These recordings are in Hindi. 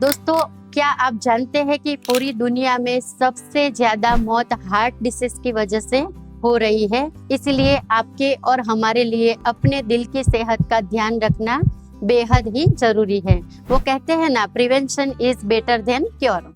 दोस्तों, क्या आप जानते हैं कि पूरी दुनिया में सबसे ज्यादा मौत हार्ट डिसीज की वजह से हो रही है। इसलिए आपके और हमारे लिए अपने दिल की सेहत का ध्यान रखना बेहद ही जरूरी है। वो कहते हैं ना, prevention is better than cure.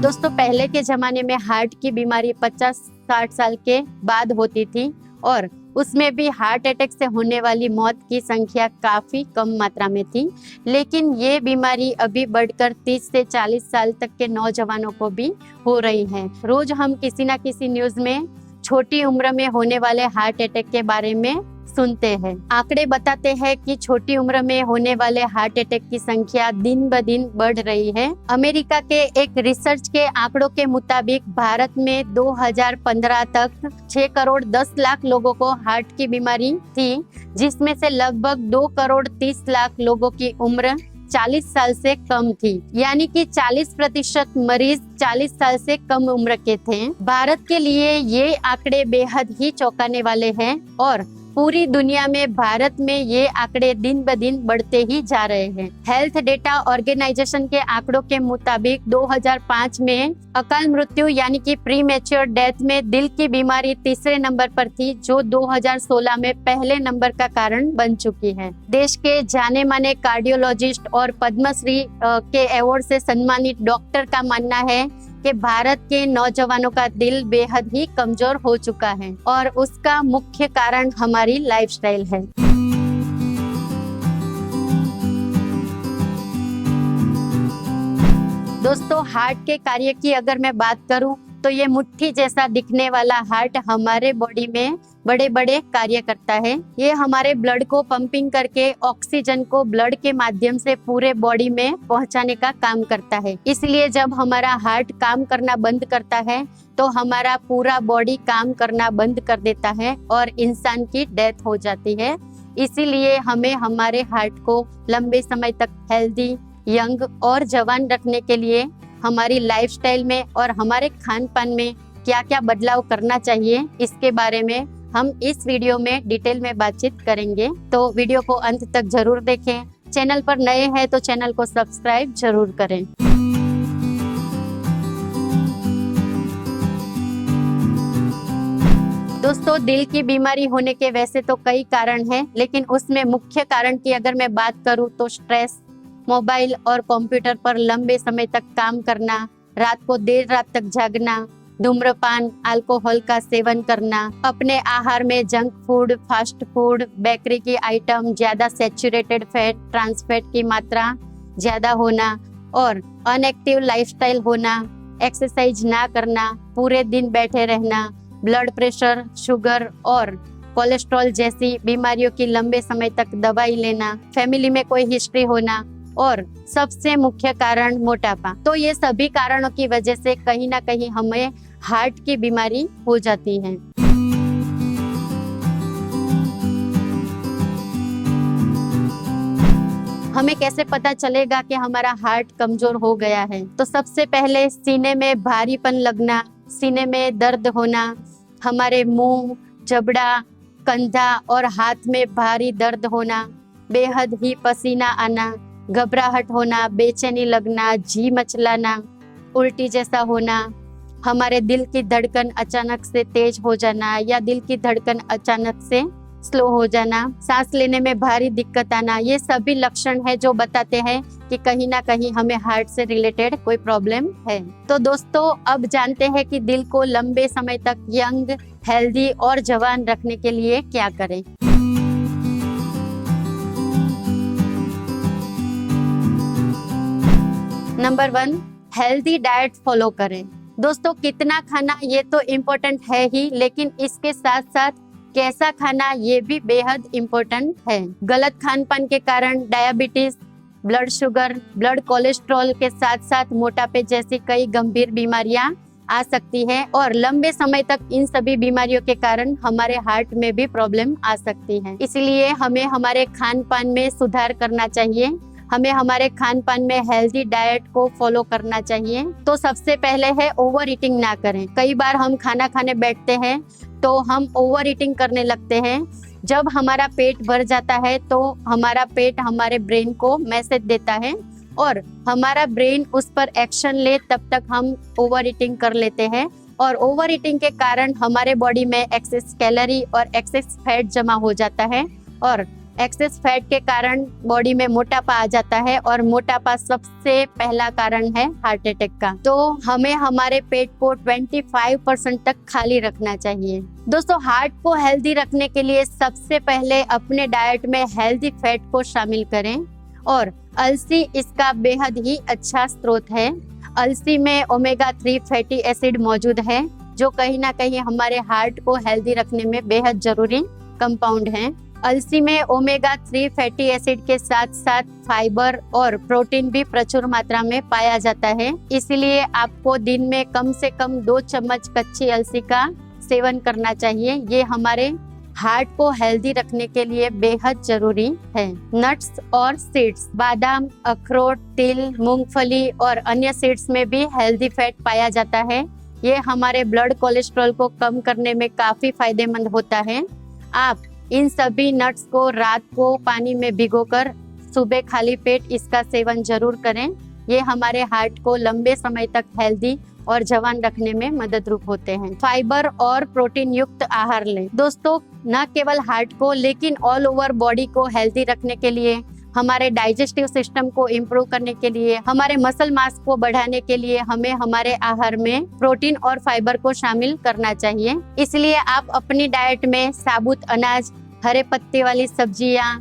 दोस्तों, पहले के जमाने में हार्ट की बीमारी 50-60 साल के बाद होती थी और उसमें भी हार्ट अटैक से होने वाली मौत की संख्या काफी कम मात्रा में थी। लेकिन ये बीमारी अभी बढ़कर 30 से 40 साल तक के नौजवानों को भी हो रही है। रोज हम किसी ना किसी न्यूज में छोटी उम्र में होने वाले हार्ट अटैक के बारे में सुनते हैं। आंकड़े बताते हैं कि छोटी उम्र में होने वाले हार्ट अटैक की संख्या दिन ब दिन बढ़ रही है। अमेरिका के एक रिसर्च के आंकड़ों के मुताबिक भारत में 2015 तक 6 करोड़ 10 लाख लोगों को हार्ट की बीमारी थी, जिसमें से लगभग 2 करोड़ 30 लाख लोगों की उम्र 40 साल से कम थी। यानी कि 40% मरीज 40 साल से कम उम्र के थे। भारत के लिए ये आंकड़े बेहद ही चौंकाने वाले हैं और पूरी दुनिया में भारत में ये आंकड़े दिन ब दिन बढ़ते ही जा रहे हैं। हेल्थ डेटा ऑर्गेनाइजेशन के आंकड़ों के मुताबिक 2005 में अकाल मृत्यु यानी कि प्री मैच्योर डेथ में दिल की बीमारी तीसरे नंबर पर थी, जो 2016 में पहले नंबर का कारण बन चुकी है। देश के जाने माने कार्डियोलॉजिस्ट और पद्मश्री के अवार्ड से सम्मानित डॉक्टर का मानना है कि भारत के नौजवानों का दिल बेहद ही कमजोर हो चुका है और उसका मुख्य कारण हमारी लाइफस्टाइल है। दोस्तों, हार्ट के कार्य की अगर मैं बात करूं तो ये मुट्ठी जैसा दिखने वाला हार्ट हमारे बॉडी में बड़े बड़े कार्य करता है। ये हमारे ब्लड को पंपिंग करके ऑक्सीजन को ब्लड के माध्यम से पूरे बॉडी में पहुंचाने का काम करता है। इसलिए जब हमारा हार्ट काम करना बंद करता है तो हमारा पूरा बॉडी काम करना बंद कर देता है और इंसान की डेथ हो जाती है। इसीलिए हमें हमारे हार्ट को लंबे समय तक हेल्दी, यंग और जवान रखने के लिए हमारी लाइफस्टाइल में और हमारे खान पान में क्या क्या बदलाव करना चाहिए, इसके बारे में हम इस वीडियो में डिटेल में बातचीत करेंगे। तो वीडियो को अंत तक जरूर देखें। चैनल पर नए हैं तो चैनल को सब्सक्राइब जरूर करें। दोस्तों, दिल की बीमारी होने के वैसे तो कई कारण हैं, लेकिन उसमें मुख्य कारण की अगर मैं बात करूं तो स्ट्रेस, मोबाइल और कंप्यूटर पर लंबे समय तक काम करना, रात को देर रात तक जागना, धूम्रपान, अल्कोहल का सेवन करना, अपने आहार में junk food, fast food, bakery की आइटम, ज्यादा सैचुरेटेड फैट, ट्रांस फैट की मात्रा ज्यादा होना और अनएक्टिव लाइफस्टाइल होना, एक्सरसाइज ना करना, पूरे दिन बैठे रहना, ब्लड प्रेशर, शुगर और कोलेस्ट्रॉल जैसी बीमारियों की लंबे समय तक दवाई लेना, फैमिली में कोई हिस्ट्री होना और सबसे मुख्य कारण मोटापा। तो ये सभी कारणों की वजह से कहीं ना कहीं हमें हार्ट की बीमारी हो जाती है। हमें कैसे पता चलेगा कि हमारा हार्ट कमजोर हो गया है? तो सबसे पहले सीने में भारीपन लगना, सीने में दर्द होना, हमारे मुंह, जबड़ा, कंधा और हाथ में भारी दर्द होना, बेहद ही पसीना आना, घबराहट होना, बेचैनी लगना, जी मचलाना, उल्टी जैसा होना, हमारे दिल की धड़कन अचानक से तेज हो जाना या दिल की धड़कन अचानक से स्लो हो जाना, सांस लेने में भारी दिक्कत आना, ये सभी लक्षण है जो बताते हैं कि कहीं ना कहीं हमें हार्ट से रिलेटेड कोई प्रॉब्लम है। तो दोस्तों, अब जानते हैं कि दिल को लंबे समय तक यंग, हेल्दी और जवान रखने के लिए क्या करें। नंबर 1, हेल्दी डाइट फॉलो करें। दोस्तों, कितना खाना ये तो इम्पोर्टेंट है ही, लेकिन इसके साथ साथ कैसा खाना ये भी बेहद इम्पोर्टेंट है। गलत खान पान के कारण diabetes, blood sugar, blood cholesterol के साथ साथ मोटापे जैसी कई गंभीर बीमारियां आ सकती है और लंबे समय तक इन सभी बीमारियों के कारण हमारे हार्ट में भी प्रॉब्लम आ सकती है। इसलिए हमें हमारे खान पान में सुधार करना चाहिए। हमें हमारे खान पान में हेल्दी डाइट को फॉलो करना चाहिए। तो सबसे पहले है ओवर ईटिंग ना करें। कई बार हम खाना खाने बैठते हैं तो हम ओवर ईटिंग करने लगते हैं जब हमारा पेट भर जाता है तो हमारा पेट हमारे ब्रेन को मैसेज देता है और हमारा ब्रेन उस पर एक्शन ले, तब तक हम ओवर ईटिंग कर लेते हैं और ओवर ईटिंग के कारण हमारे बॉडी में एक्सेस कैलोरी और एक्सेस फैट जमा हो जाता है और एक्सेस फैट के कारण बॉडी में मोटापा आ जाता है और मोटापा सबसे पहला कारण है हार्ट अटैक का। तो हमें हमारे पेट को 25% तक खाली रखना चाहिए। दोस्तों, हार्ट को हेल्दी रखने के लिए सबसे पहले अपने डाइट में हेल्दी फैट को शामिल करें और अलसी इसका बेहद ही अच्छा स्रोत है। अलसी में ओमेगा 3 फैटी एसिड मौजूद है जो कहीं ना कहीं हमारे हार्ट को हेल्दी रखने में बेहद जरूरी कंपाउंड है। अलसी में ओमेगा 3 फैटी एसिड के साथ साथ फाइबर और प्रोटीन भी प्रचुर मात्रा में पाया जाता है, इसलिए आपको दिन में कम से कम 2 चम्मच कच्ची अलसी का सेवन करना चाहिए। ये हमारे हार्ट को हेल्दी रखने के लिए बेहद जरूरी है। नट्स और सीड्स, बादाम, अखरोट, तिल, मूंगफली और अन्य सीड्स में भी हेल्दी फैट पाया जाता है। ये हमारे ब्लड कोलेस्ट्रॉल को कम करने में काफी फायदेमंद होता है। आप इन सभी नट्स को रात को पानी में भिगोकर सुबह खाली पेट इसका सेवन जरूर करें। ये हमारे हार्ट को लंबे समय तक हेल्दी और जवान रखने में मददरूप होते हैं। फाइबर और प्रोटीन युक्त आहार लें। दोस्तों, न केवल हार्ट को लेकिन ऑल ओवर बॉडी को हेल्दी रखने के लिए, हमारे डाइजेस्टिव सिस्टम को इम्प्रूव करने के लिए, हमारे मसल मास को बढ़ाने के लिए हमें हमारे आहार में प्रोटीन और फाइबर को शामिल करना चाहिए। इसलिए आप अपनी डाइट में साबुत अनाज, हरे पत्ते वाली सब्जियां,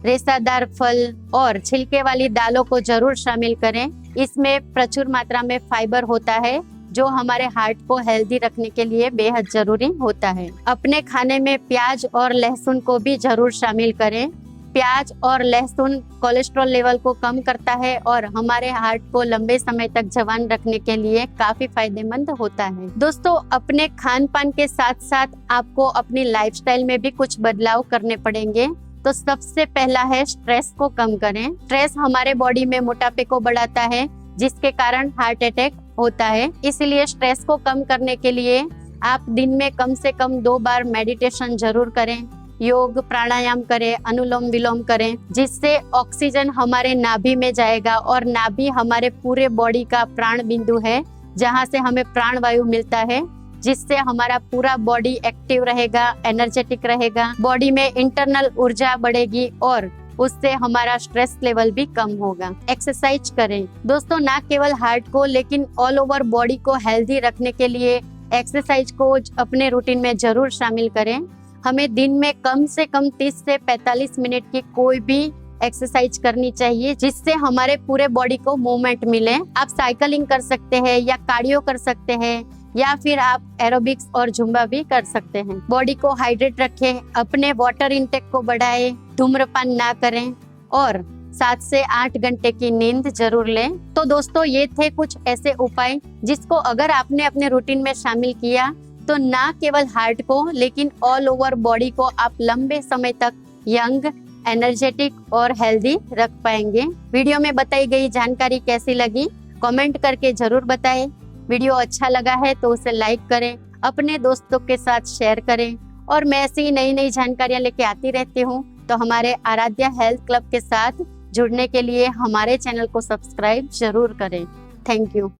रेसादार फल और छिलके वाली दालों को जरूर शामिल करें। इसमें प्रचुर मात्रा में फाइबर होता है जो हमारे हार्ट को हेल्दी रखने के लिए बेहद जरूरी होता है। अपने खाने में प्याज और लहसुन को भी जरूर शामिल करें। प्याज और लहसुन कोलेस्ट्रॉल लेवल को कम करता है और हमारे हार्ट को लंबे समय तक जवान रखने के लिए काफी फायदेमंद होता है। दोस्तों, अपने खान पान के साथ साथ आपको अपनी लाइफस्टाइल में भी कुछ बदलाव करने पड़ेंगे। तो सबसे पहला है स्ट्रेस को कम करें। स्ट्रेस हमारे बॉडी में मोटापे को बढ़ाता है जिसके कारण हार्ट अटैक होता है। इसलिए स्ट्रेस को कम करने के लिए आप दिन में कम से कम 2 बार मेडिटेशन जरूर करें, योग प्राणायाम करें, अनुलोम विलोम करें, जिससे ऑक्सीजन हमारे नाभि में जाएगा और नाभि हमारे पूरे बॉडी का प्राण बिंदु है जहां से हमें प्राण वायु मिलता है, जिससे हमारा पूरा बॉडी एक्टिव रहेगा, एनर्जेटिक रहेगा, बॉडी में इंटरनल ऊर्जा बढ़ेगी और उससे हमारा स्ट्रेस लेवल भी कम होगा। एक्सरसाइज करें। दोस्तों, ना केवल हार्ट को लेकिन ऑल ओवर बॉडी को हेल्दी रखने के लिए एक्सरसाइज को अपने रूटीन में जरूर शामिल करें। हमें दिन में कम से कम 30 से 45 मिनट की कोई भी एक्सरसाइज करनी चाहिए जिससे हमारे पूरे बॉडी को मूवमेंट मिले। आप साइकिलिंग कर सकते हैं या कार्डियो कर सकते हैं या फिर आप एरोबिक्स और जुम्बा भी कर सकते हैं। बॉडी को हाइड्रेट रखें, अपने वाटर इंटेक को बढ़ाएं, धूम्रपान ना करें और 7 से 8 घंटे की नींद जरूर लें। तो दोस्तों, ये थे कुछ ऐसे उपाय जिसको अगर आपने अपने रूटीन में शामिल किया तो ना केवल हार्ट को लेकिन ऑल ओवर बॉडी को आप लंबे समय तक यंग, एनर्जेटिक और हेल्दी रख पाएंगे। वीडियो में बताई गई जानकारी कैसी लगी कमेंट करके जरूर बताएं। वीडियो अच्छा लगा है तो उसे लाइक करें, अपने दोस्तों के साथ शेयर करें और मैं ऐसी नई नई जानकारियां लेके आती रहती हूँ। तो हमारे आराध्या हेल्थ क्लब के साथ जुड़ने के लिए हमारे चैनल को सब्सक्राइब जरूर करें। Thank you.